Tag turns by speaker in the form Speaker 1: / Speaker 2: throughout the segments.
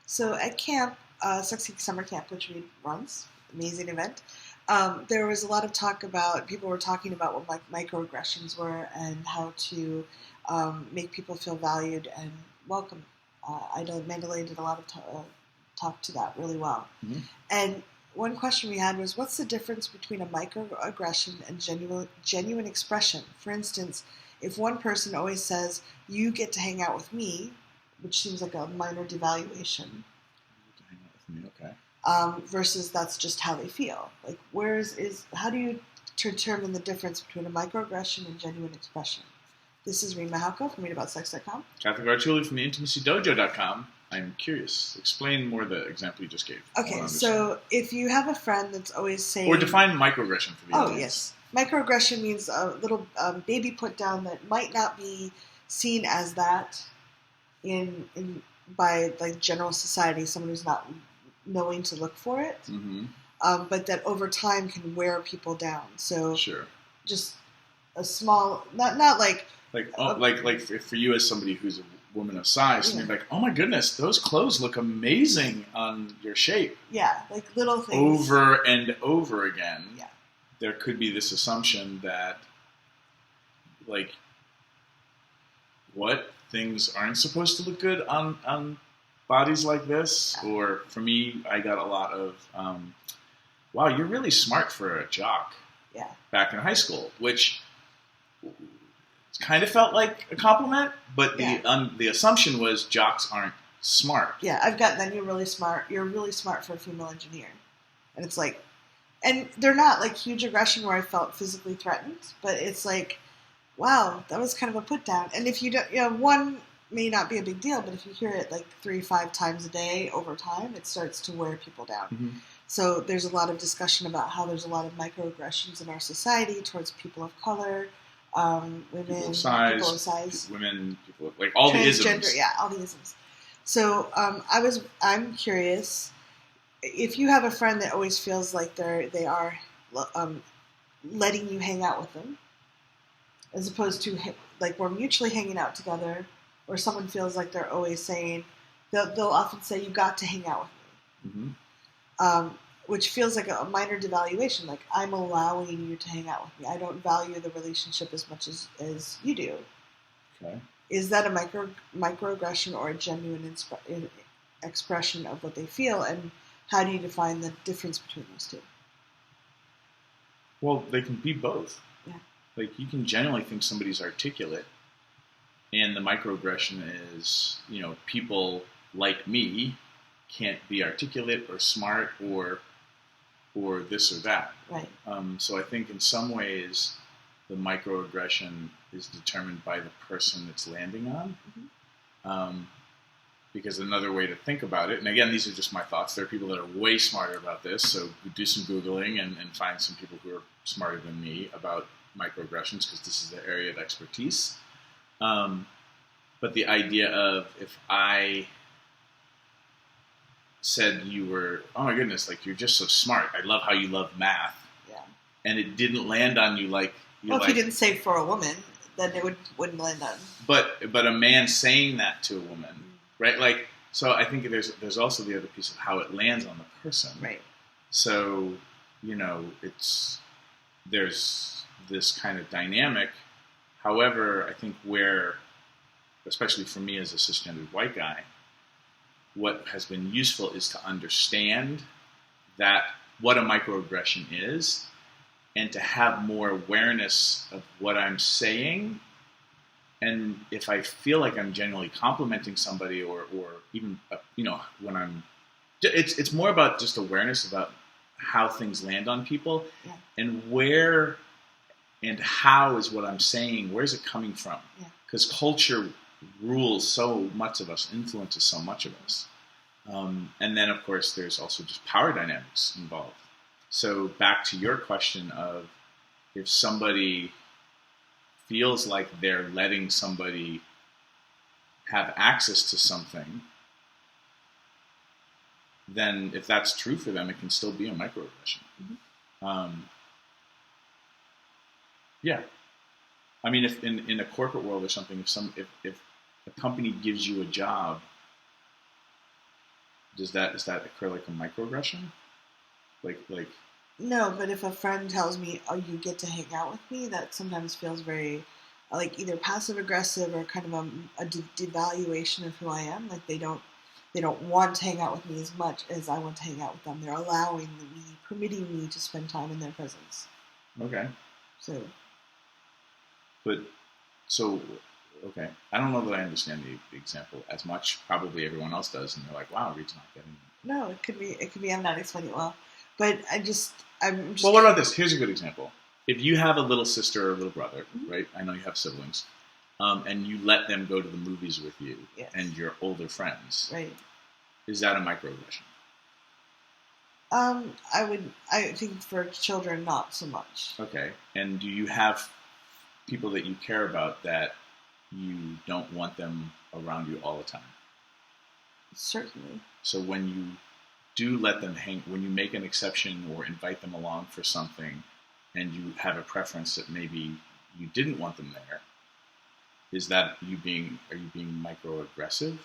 Speaker 1: So at camp, Geek Summer Camp, which Reid runs, amazing event, there was a lot of talk about, people were talking about what microaggressions were and how to make people feel valued and welcome. I know Mandalay did a lot of talk to that really well.
Speaker 2: Mm-hmm.
Speaker 1: And one question we had was, what's the difference between a microaggression and genuine expression? For instance, if one person always says, you get to hang out with me, which seems like a minor devaluation.
Speaker 2: You get to hang out with me, okay.
Speaker 1: Versus that's just how they feel. Like, how do you determine the difference between a microaggression and genuine expression? This is Reid Mahauko from readaboutsex.com.
Speaker 2: Cathy Vartuli from theintimacydojo.com. I'm curious. Explain more the example you just gave.
Speaker 1: Okay, so if you have a friend that's always saying...
Speaker 2: Or define microaggression for the audience.
Speaker 1: Oh, yes. Microaggression means a little baby put down that might not be seen as that by like general society, someone who's not knowing to look for it,
Speaker 2: mm-hmm.
Speaker 1: But that over time can wear people down. So
Speaker 2: sure.
Speaker 1: Just a small, not like
Speaker 2: for you as somebody who's a woman of size, and you're like, oh my goodness, those clothes look amazing on your shape.
Speaker 1: Yeah, like little things.
Speaker 2: Over and over again.
Speaker 1: Yeah.
Speaker 2: There could be this assumption that, like, what, things aren't supposed to look good on bodies like this? Yeah. Or for me, I got a lot of, wow, you're really smart for a jock.
Speaker 1: Yeah.
Speaker 2: Back in high school, which kind of felt like a compliment, but the assumption was jocks aren't smart.
Speaker 1: Yeah, I've gotten that. You're really smart. You're really smart for a female engineer. And it's like, and they're not like huge aggression where I felt physically threatened, but it's like, wow, that was kind of a put down. And if you don't, one may not be a big deal, but if you hear it like 3-5 times a day over time, it starts to wear people down.
Speaker 2: Mm-hmm.
Speaker 1: So there's a lot of discussion about how there's a lot of microaggressions in our society towards people of color, women, people of size,
Speaker 2: women, people like all the isms.
Speaker 1: Yeah, all the isms. So I'm curious, if you have a friend that always feels like they are letting you hang out with them, as opposed to like we're mutually hanging out together, or someone feels like they're always saying, they'll often say, you got to hang out with me.
Speaker 2: Mm-hmm.
Speaker 1: Which feels like a minor devaluation, like I'm allowing you to hang out with me. I don't value the relationship as much as you do.
Speaker 2: Okay.
Speaker 1: Is that a microaggression or a genuine expression of what they feel, and how do you define the difference between those two?
Speaker 2: Well, they can be both.
Speaker 1: Yeah.
Speaker 2: Like, you can genuinely think somebody's articulate, and the microaggression is, people like me can't be articulate or smart or this or that.
Speaker 1: Right.
Speaker 2: So I think in some ways the microaggression is determined by the person it's landing on. Mm-hmm. Because another way to think about it, and again, these are just my thoughts, there are people that are way smarter about this, so do some Googling and find some people who are smarter than me about microaggressions, because this is their area of expertise. But the idea of, if I said you were, oh my goodness, like, you're just so smart, I love how you love math.
Speaker 1: Yeah.
Speaker 2: And it didn't land on you like...
Speaker 1: Well, if you didn't say for a woman, then it wouldn't land on...
Speaker 2: But a man saying that to a woman, right? Like, so I think there's also the other piece of how it lands on the person.
Speaker 1: Right.
Speaker 2: So, there's this kind of dynamic. However, I think where, especially for me as a cisgendered white guy, what has been useful is to understand that what a microaggression is, and to have more awareness of what I'm saying. And if I feel like I'm genuinely complimenting somebody, or even when I'm, it's more about just awareness about how things land on people,
Speaker 1: yeah.
Speaker 2: And where and how is what I'm saying, where's it coming from? Because culture rules so much of us, influences so much of us. And then, of course, there's also just power dynamics involved. So back to your question of, if somebody feels like they're letting somebody have access to something, then if that's true for them, it can still be a microaggression. Mm-hmm. Yeah. I mean, if in a corporate world or something, if a company gives you a job does that occur like a microaggression? Like
Speaker 1: No, but if a friend tells me, "Oh, you get to hang out with me," that sometimes feels very like either passive aggressive or kind of a devaluation of who I am. Like they don't want to hang out with me as much as I want to hang out with them. They're allowing me, permitting me to spend time in their presence.
Speaker 2: okay,
Speaker 1: So,
Speaker 2: but so okay, I don't know that I understand the example as much. Probably everyone else does, and they're like, "Wow, Reid's not getting it."
Speaker 1: no, it could be I'm not explaining it well, but I'm just.
Speaker 2: Well, what about this? Here's a good example. If you have a little sister or a little brother,
Speaker 1: Mhm.
Speaker 2: right? I know you have siblings, and you let them go to the movies with you
Speaker 1: Yes.
Speaker 2: and your older friends,
Speaker 1: Right.
Speaker 2: is that a microaggression?
Speaker 1: I think for children, not so much.
Speaker 2: Okay. And do you have people that you care about that you don't want them around you all the time?
Speaker 1: Certainly.
Speaker 2: So when you do let them hang, when you make an exception or invite them along for something, and you have a preference that maybe you didn't want them there, is that are you being microaggressive?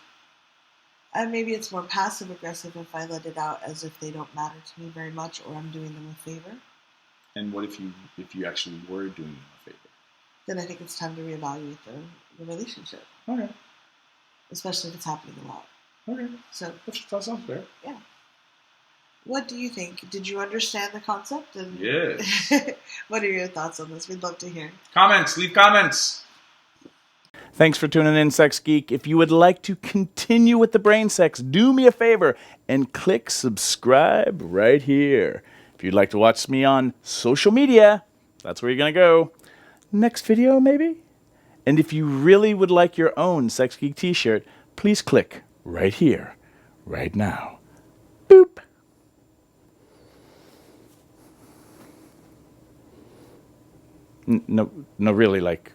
Speaker 1: Maybe it's more passive aggressive if I let it out as if they don't matter to me very much, or I'm doing them a favor.
Speaker 2: And what if you actually were doing them a favor?
Speaker 1: Then I think it's time to reevaluate the relationship.
Speaker 2: Okay.
Speaker 1: Especially if it's happening a lot.
Speaker 2: Okay.
Speaker 1: So
Speaker 2: that sounds fair.
Speaker 1: Yeah. What do you think? Did you understand the concept? And
Speaker 2: Yes.
Speaker 1: what are your thoughts on this? We'd love to hear.
Speaker 2: Comments. Leave comments.
Speaker 3: Thanks for tuning in, Sex Geek. If you would like to continue with the brain sex, do me a favor and click subscribe right here. If you'd like to watch me on social media, that's where you're going to go. Next video, maybe? And if you really would like your own Sex Geek t-shirt, please click right here, right now. Boop. No, really, like...